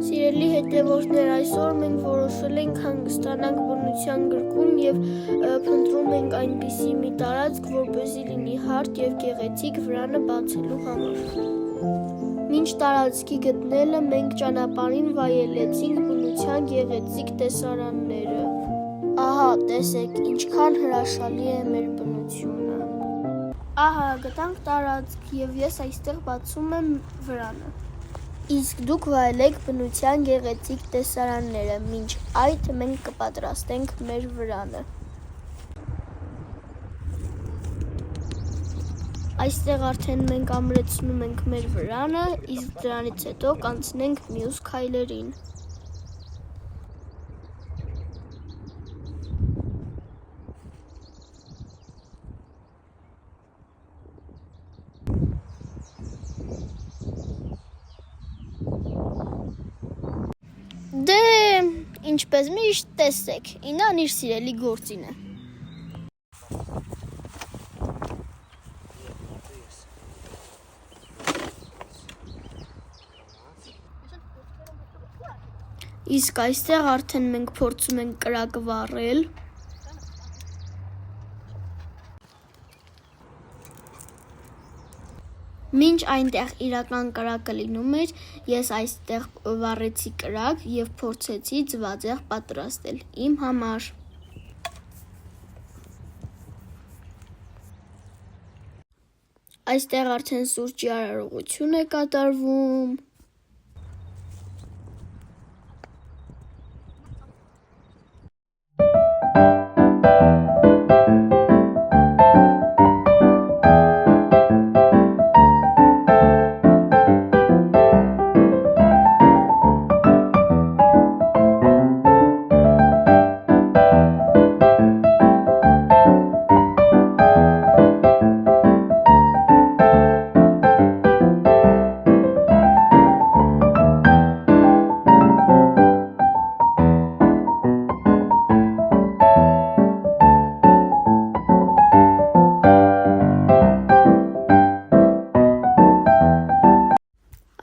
Սիրելի հետևորդներ, այսօր մենք որոշել ենք հանգստանանք բնության գրքում և փնտրում ենք այնպիսի մի տարածք, որպեսզի լինի հարթ և գեղեցիկ վրանը բացելու համար։ Մինչ տարածքի գտնելը մենք ճանապարհին վայելեցինք բնության գեղեցիկ տեսարանները։ Ահա, տեսեք, ինչքան հրաշալի է մեր բնությունը։ Ահա, գտանք տարածք և ես այստեղ բացում եմ վրանը։ Իսկ դուք վայելեք բնության գեղեցիկ տեսարանները, մինչ այդ մենք կպատրաստենք մեր վրանը։ Այստեղ արդեն մենք ամրեցնում ենք մեր վրանը, իսկ դրանից հետո կանցնենք մյուս քայլերին։ Դե, ինչպես միշտ տեսեք, ինան իր սիրելի գործին է։ Իսկ այստեղ արդեն մենք փորձում ենք կրակ վառել։ Մինչ այնտեղ իրական կրակը լինում էր, ես այստեղ վառեցի կրակ և փորձեցի ձվածեղ պատրաստել իմ համար։ Այստեղ արդեն սուրճի արարողություն է կատարվում։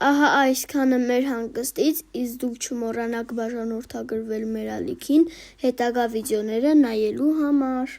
Ահա այսքանը մեր հանգստից, իսկ դուք չմոռանաք բաժանորդագրվել մեր ալիքին հետագա վիդեոները նայելու համար։